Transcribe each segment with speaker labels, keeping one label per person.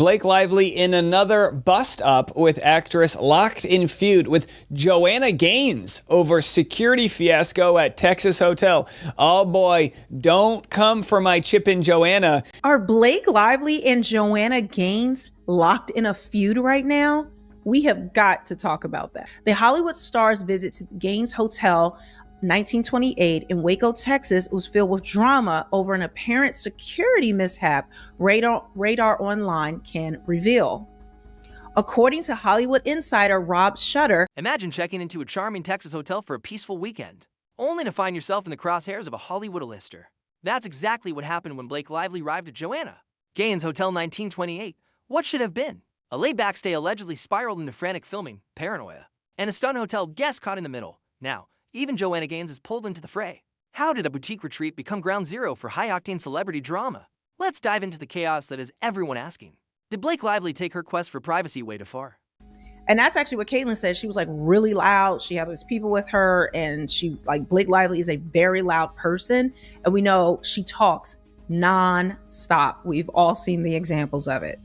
Speaker 1: Blake Lively in another bust-up with actress locked in feud with Joanna Gaines over security fiasco at Texas hotel. Oh boy, don't come for my Chippin' Joanna.
Speaker 2: Are Blake Lively and Joanna Gaines locked in a feud right now? We have got to talk about that. The Hollywood star's visit to Gaines Hotel 1928 in Waco, Texas was filled with drama over an apparent security mishap, Radar Online can reveal. According to Hollywood insider Rob Shutter,
Speaker 3: imagine checking into a charming Texas hotel for a peaceful weekend, only to find yourself in the crosshairs of a Hollywood A-lister. That's exactly what happened when Blake Lively arrived at Joanna Gaines Hotel 1928. What should have been? A laid-back stay allegedly spiraled into frantic filming, Paranoia, and a stunned hotel guest caught in the middle. Now, even Joanna Gaines is pulled into the fray. How did a boutique retreat become ground zero for high-octane celebrity drama? Let's dive into the chaos that is everyone asking. Did Blake Lively take her quest for privacy way too far?
Speaker 2: and that's actually what Caitlin said. She was like really loud. She had these people with her, and Blake Lively is a very loud person. And we know she talks non-stop. We've all seen the examples of it.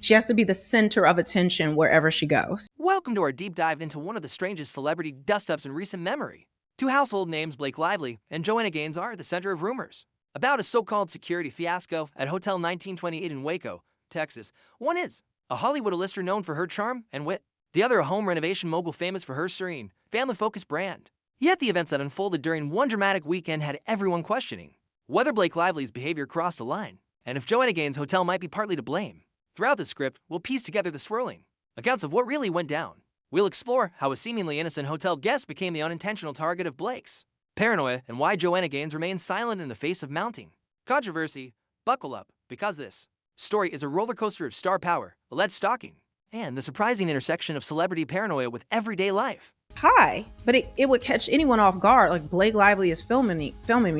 Speaker 2: She has to be the center of attention wherever she goes.
Speaker 3: Welcome to our deep dive into one of the strangest celebrity dust-ups in recent memory. Two household names, Blake Lively and Joanna Gaines, are at the center of rumors about a so-called security fiasco at Hotel 1928 in Waco, Texas. One is a Hollywood A-lister known for her charm and wit. The other, a home renovation mogul famous for her serene, family-focused brand. Yet the events that unfolded during one dramatic weekend had everyone questioning whether Blake Lively's behavior crossed a line, and if Joanna Gaines' hotel might be partly to blame. Throughout the script, we'll piece together the swirling accounts of what really went down. We'll explore how a seemingly innocent hotel guest became the unintentional target of Blake's paranoia, and why Joanna Gaines remains silent in the face of mounting controversy. Buckle up, because this story is a roller coaster of star power, alleged stalking, and the surprising intersection of celebrity paranoia with everyday life.
Speaker 2: Hi, but it would catch anyone off guard. Like, Blake Lively is filming me.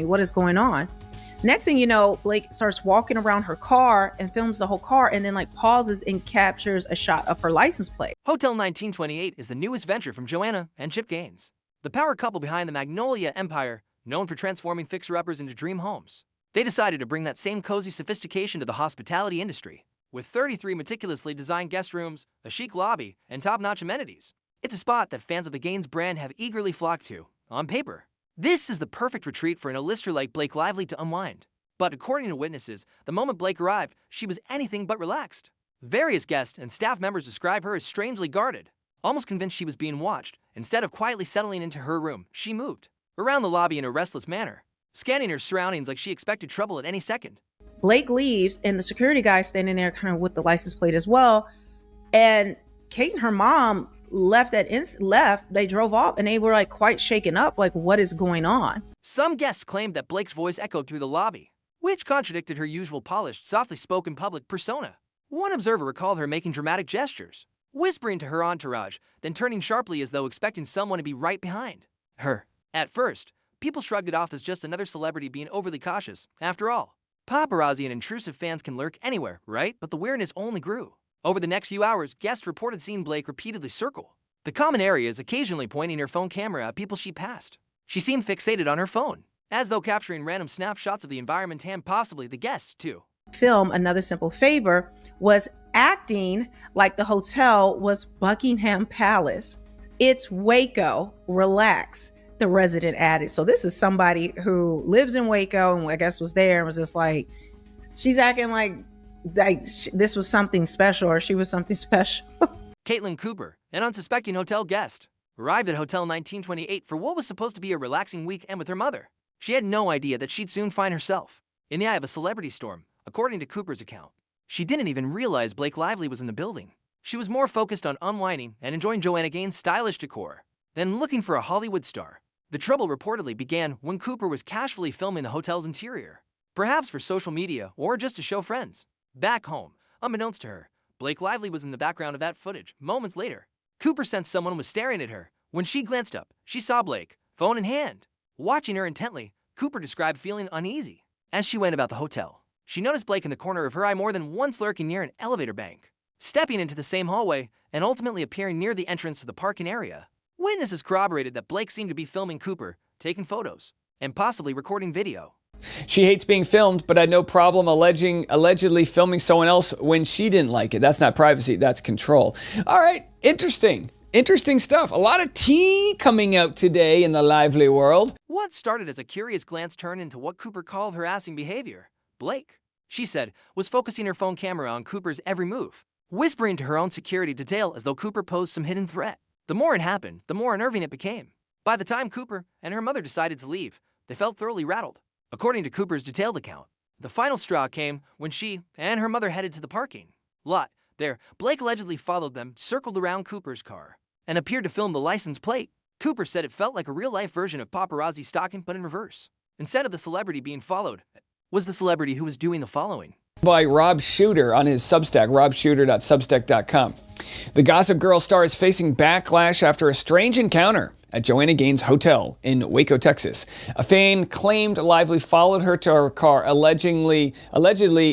Speaker 2: What is going on? Next thing you know, Blake starts walking around her car and films the whole car, and then pauses and captures a shot of her license plate.
Speaker 3: Hotel 1928 is the newest venture from Joanna and Chip Gaines, the power couple behind the Magnolia empire, known for transforming fixer-uppers into dream homes. They decided to bring that same cozy sophistication to the hospitality industry, with 33 meticulously designed guest rooms, a chic lobby, and top-notch amenities. It's a spot that fans of the Gaines brand have eagerly flocked to. On paper, this is the perfect retreat for an A-lister like Blake Lively to unwind. But according to witnesses, the moment Blake arrived, she was anything but relaxed. Various guests and staff members describe her as strangely guarded, almost convinced she was being watched. Instead of quietly settling into her room, she moved around the lobby in a restless manner, scanning her surroundings like she expected trouble at any second.
Speaker 2: Blake leaves, and the security guy standing there kind of with the license plate as well. And Kate and her mom left. They drove off, and they were quite shaken up. What is going on?
Speaker 3: Some guests claimed that Blake's voice echoed through the lobby, which contradicted her usual polished, softly spoken public persona. One observer recalled her making dramatic gestures, whispering to her entourage, then turning sharply as though expecting someone to be right behind her. At first, people shrugged it off as just another celebrity being overly cautious. After all, paparazzi and intrusive fans can lurk anywhere, right? But the weirdness only grew. Over the next few hours, guests reported seeing Blake repeatedly circle the common areas, occasionally pointing her phone camera at people she passed. She seemed fixated on her phone, as though capturing random snapshots of the environment and possibly the guests, too.
Speaker 2: Film Another Simple Favor was acting like the hotel was Buckingham Palace. It's Waco, relax, the resident added. So this is somebody who lives in Waco and I guess was there and was just she's acting like this was something special, or she was something special.
Speaker 3: Caitlin Cooper, an unsuspecting hotel guest, arrived at Hotel 1928 for what was supposed to be a relaxing weekend with her mother. She had no idea that she'd soon find herself in the eye of a celebrity storm, according to Cooper's account. She didn't even realize Blake Lively was in the building. She was more focused on unwinding and enjoying Joanna Gaines' stylish decor than looking for a Hollywood star. The trouble reportedly began when Cooper was casually filming the hotel's interior, perhaps for social media or just to show friends. Back home, unbeknownst to her, Blake Lively was in the background of that footage. Moments later, Cooper sensed someone was staring at her. When she glanced up, she saw Blake, phone in hand. Watching her intently, Cooper described feeling uneasy. As she went about the hotel, she noticed Blake in the corner of her eye more than once, lurking near an elevator bank, stepping into the same hallway, and ultimately appearing near the entrance to the parking area. Witnesses corroborated that Blake seemed to be filming Cooper, taking photos, and possibly recording video.
Speaker 1: She hates being filmed, but had no problem allegedly filming someone else when she didn't like it. That's not privacy, that's control. All right, interesting. Interesting stuff. A lot of tea coming out today in the Lively world.
Speaker 3: What started as a curious glance turned into what Cooper called harassing behavior. Blake, she said, was focusing her phone camera on Cooper's every move, whispering to her own security detail as though Cooper posed some hidden threat. The more it happened, the more unnerving it became. By the time Cooper and her mother decided to leave, they felt thoroughly rattled. According to Cooper's detailed account, the final straw came when she and her mother headed to the parking lot. There, Blake allegedly followed them, circled around Cooper's car, and appeared to film the license plate. Cooper said it felt like a real-life version of paparazzi stalking, but in reverse. Instead of the celebrity being followed, was the celebrity who was doing the following.
Speaker 1: By Rob Shooter on his Substack, robshooter.substack.com. The Gossip Girl star is facing backlash after a strange encounter at Joanna Gaines' hotel in Waco, Texas. A fan claimed Lively followed her to her car, allegedly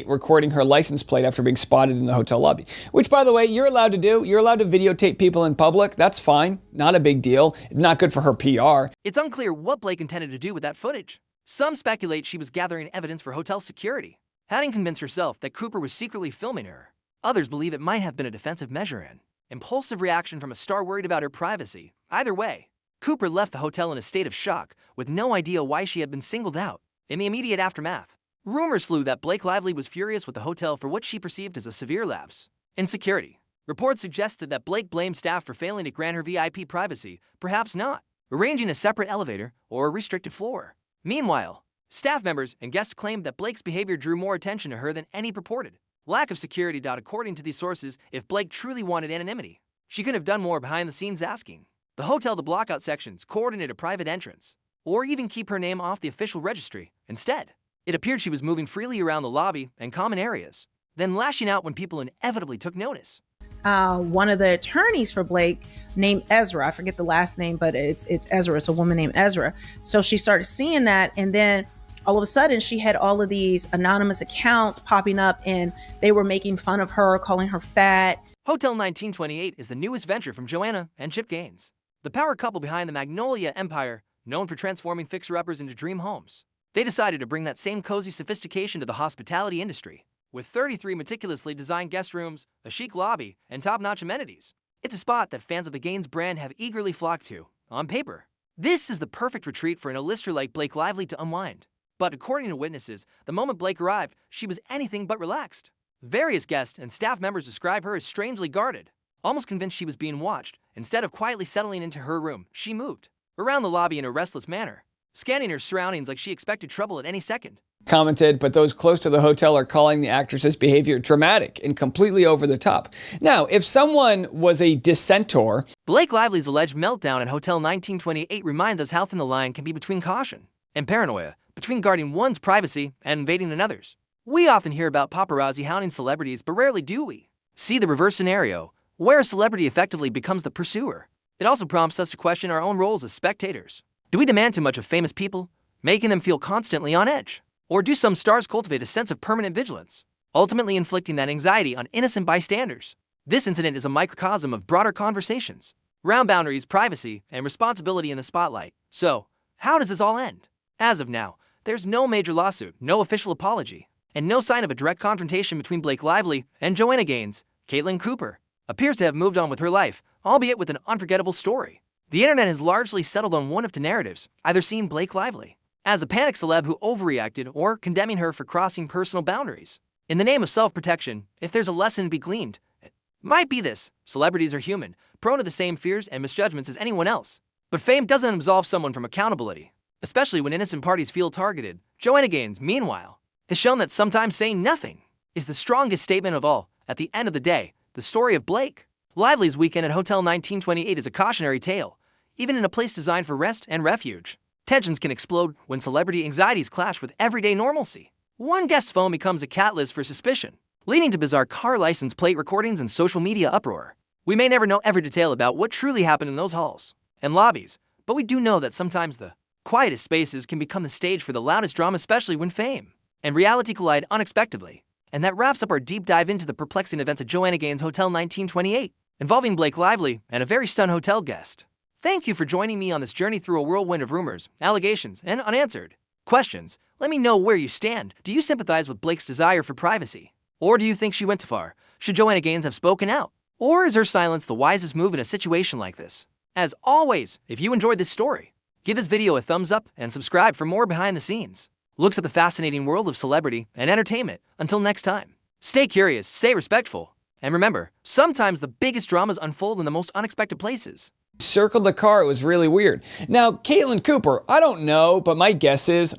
Speaker 1: recording her license plate after being spotted in the hotel lobby. Which, by the way, you're allowed to do. You're allowed to videotape people in public. That's fine. Not a big deal. Not good for her PR.
Speaker 3: It's unclear what Blake intended to do with that footage. Some speculate she was gathering evidence for hotel security, having convinced herself that Cooper was secretly filming her. Others believe it might have been a defensive measure and impulsive reaction from a star worried about her privacy. Either way, Cooper left the hotel in a state of shock, with no idea why she had been singled out. In the immediate aftermath, rumors flew that Blake Lively was furious with the hotel for what she perceived as a severe lapse in security. Reports suggested that Blake blamed staff for failing to grant her VIP privacy, perhaps not arranging a separate elevator or a restricted floor. Meanwhile, staff members and guests claimed that Blake's behavior drew more attention to her than any purported lack of security. According to these sources, if Blake truly wanted anonymity, she could have done more behind the scenes, asking the hotel to block out sections, coordinate a private entrance, or even keep her name off the official registry. Instead, it appeared she was moving freely around the lobby and common areas, then lashing out when people inevitably took notice.
Speaker 2: One of the attorneys for Blake, named Ezra, I forget the last name, but it's Ezra. It's a woman named Ezra. So she started seeing that, and then all of a sudden she had all of these anonymous accounts popping up, and they were making fun of her, calling her fat.
Speaker 3: Hotel 1928 is the newest venture from Joanna and Chip Gaines, the power couple behind the Magnolia Empire, known for transforming fixer-uppers into dream homes. They decided to bring that same cozy sophistication to the hospitality industry, with 33 meticulously designed guest rooms, a chic lobby, and top-notch amenities. It's a spot that fans of the Gaines brand have eagerly flocked to. On paper, this is the perfect retreat for an A-lister like Blake Lively to unwind. But according to witnesses, the moment Blake arrived, she was anything but relaxed. Various guests and staff members describe her as strangely guarded, almost convinced she was being watched. Instead of quietly settling into her room, she moved around the lobby in a restless manner, scanning her surroundings like she expected trouble at any second.
Speaker 1: Commented, but those close to the hotel are calling the actress's behavior dramatic and completely over the top. Now, if someone was a dissenter...
Speaker 3: Blake Lively's alleged meltdown at Hotel 1928 reminds us how thin the line can be between caution and paranoia, between guarding one's privacy and invading another's. We often hear about paparazzi hounding celebrities, but rarely do we see the reverse scenario, where a celebrity effectively becomes the pursuer. It also prompts us to question our own roles as spectators. Do we demand too much of famous people, making them feel constantly on edge? Or do some stars cultivate a sense of permanent vigilance, ultimately inflicting that anxiety on innocent bystanders? This incident is a microcosm of broader conversations around boundaries, privacy, and responsibility in the spotlight. So, how does this all end? As of now, there's no major lawsuit, no official apology, and no sign of a direct confrontation between Blake Lively and Joanna Gaines. Caitlin Cooper appears to have moved on with her life, albeit with an unforgettable story. The internet has largely settled on one of two narratives, either seeing Blake Lively as a panic celeb who overreacted or condemning her for crossing personal boundaries. In the name of self-protection, if there's a lesson to be gleaned, it might be this: celebrities are human, prone to the same fears and misjudgments as anyone else. But fame doesn't absolve someone from accountability, especially when innocent parties feel targeted. Joanna Gaines, meanwhile, has shown that sometimes saying nothing is the strongest statement of all. At the end of the day, the story of Blake Lively's weekend at Hotel 1928 is a cautionary tale. Even in a place designed for rest and refuge, tensions can explode when celebrity anxieties clash with everyday normalcy. One guest's phone becomes a catalyst for suspicion, leading to bizarre car license plate recordings and social media uproar. We may never know every detail about what truly happened in those halls and lobbies, but we do know that sometimes the quietest spaces can become the stage for the loudest drama, especially when fame and reality collide unexpectedly. And that wraps up our deep dive into the perplexing events at Joanna Gaines' Hotel 1928, involving Blake Lively and a very stunned hotel guest. Thank you for joining me on this journey through a whirlwind of rumors, allegations, and unanswered Questions. Let me know where you stand. Do you sympathize with Blake's desire for privacy? Or do you think she went too far? Should Joanna Gaines have spoken out? Or is her silence the wisest move in a situation like this? As always, if you enjoyed this story, give this video a thumbs up and subscribe for more behind the scenes looks at the fascinating world of celebrity and entertainment. Until next time, stay curious, stay respectful, and remember, sometimes the biggest dramas unfold in the most unexpected places.
Speaker 1: Circled the car. It was really weird. Now, Caitlin Cooper, I don't know, but my guess is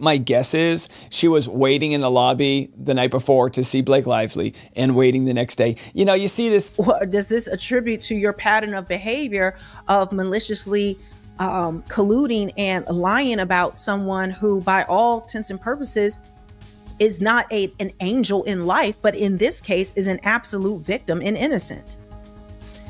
Speaker 1: she was waiting in the lobby the night before to see Blake Lively and waiting the next day. You know, you see this.
Speaker 2: Does this attribute to your pattern of behavior of maliciously colluding and lying about someone who, by all intents and purposes, is not an angel in life, but in this case is an absolute victim and innocent?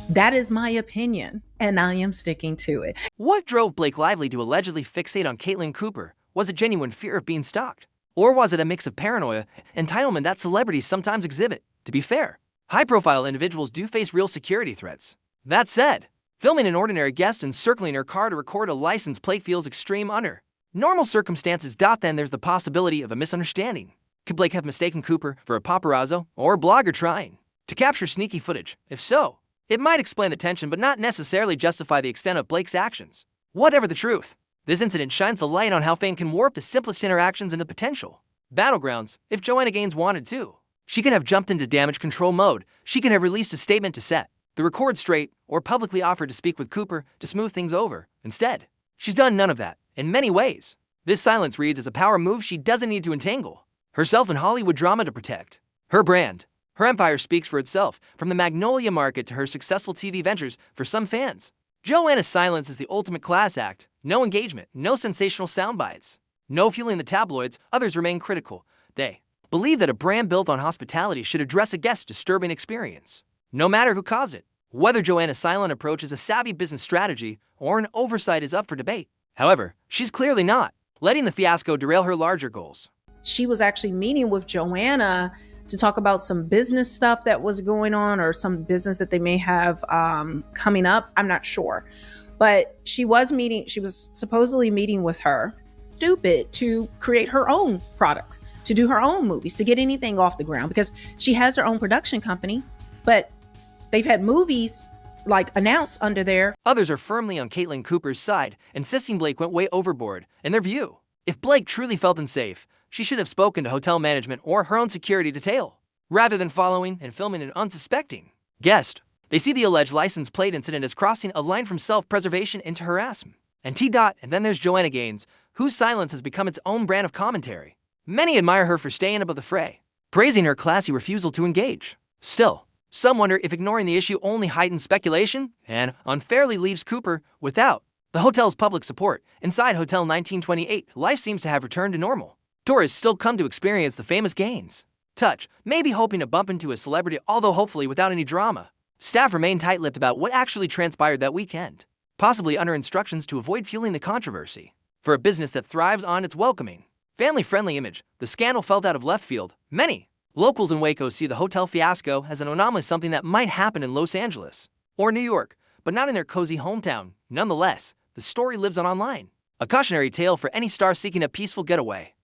Speaker 2: That is my opinion, and I am sticking to it.
Speaker 3: What drove Blake Lively to allegedly fixate on Caitlin Cooper? Was it genuine fear of being stalked? Or was it a mix of paranoia and entitlement that celebrities sometimes exhibit? To be fair, high-profile individuals do face real security threats. That said, filming an ordinary guest and circling her car to record a license plate feels extreme under normal circumstances. Then there's the possibility of a misunderstanding. Could Blake have mistaken Cooper for a paparazzo or blogger trying to capture sneaky footage? If so, it might explain the tension but not necessarily justify the extent of Blake's actions. Whatever the truth, this incident shines the light on how fame can warp the simplest interactions into potential battlegrounds. If Joanna Gaines wanted to, she could have jumped into damage control mode. She could have released a statement to set the record straight or publicly offered to speak with Cooper to smooth things over. Instead, she's done none of that. In many ways, this silence reads as a power move she doesn't need to entangle herself in Hollywood drama to protect her brand. Her empire speaks for itself, from the Magnolia market to her successful TV ventures. For some fans, Joanna's silence is the ultimate class act. No engagement, no sensational sound bites, no fueling the tabloids. Others remain critical. They believe that a brand built on hospitality should address a guest's disturbing experience, no matter who caused it. Whether Joanna's silent approach is a savvy business strategy or an oversight is up for debate. However, she's clearly not letting the fiasco derail her larger goals.
Speaker 2: She was actually meeting with Joanna to talk about some business stuff that was going on, or some business that they may have coming up. I'm not sure. But she was supposedly meeting with her, stupid, to create her own products, to do her own movies, to get anything off the ground, because she has her own production company, but they've had movies like announced under there.
Speaker 3: Others are firmly on Caitlin Cooper's side, insisting Blake went way overboard. In their view, if Blake truly felt unsafe, she should have spoken to hotel management or her own security detail, rather than following and filming an unsuspecting guest. They see the alleged license plate incident as crossing a line from self-preservation into harassment. And then there's Joanna Gaines, whose silence has become its own brand of commentary. Many admire her for staying above the fray, praising her classy refusal to engage. Still, some wonder if ignoring the issue only heightens speculation and unfairly leaves Cooper without the hotel's public support. Inside Hotel 1928, life seems to have returned to normal. Tourists still come to experience the famous Gaines touch, maybe hoping to bump into a celebrity, although hopefully without any drama. Staff remain tight-lipped about what actually transpired that weekend, possibly under instructions to avoid fueling the controversy. For a business that thrives on its welcoming, family-friendly image, the scandal felt out of left field. Many locals in Waco see the hotel fiasco as an anomaly, something that might happen in Los Angeles or New York, but not in their cozy hometown. Nonetheless, the story lives on online, a cautionary tale for any star seeking a peaceful getaway.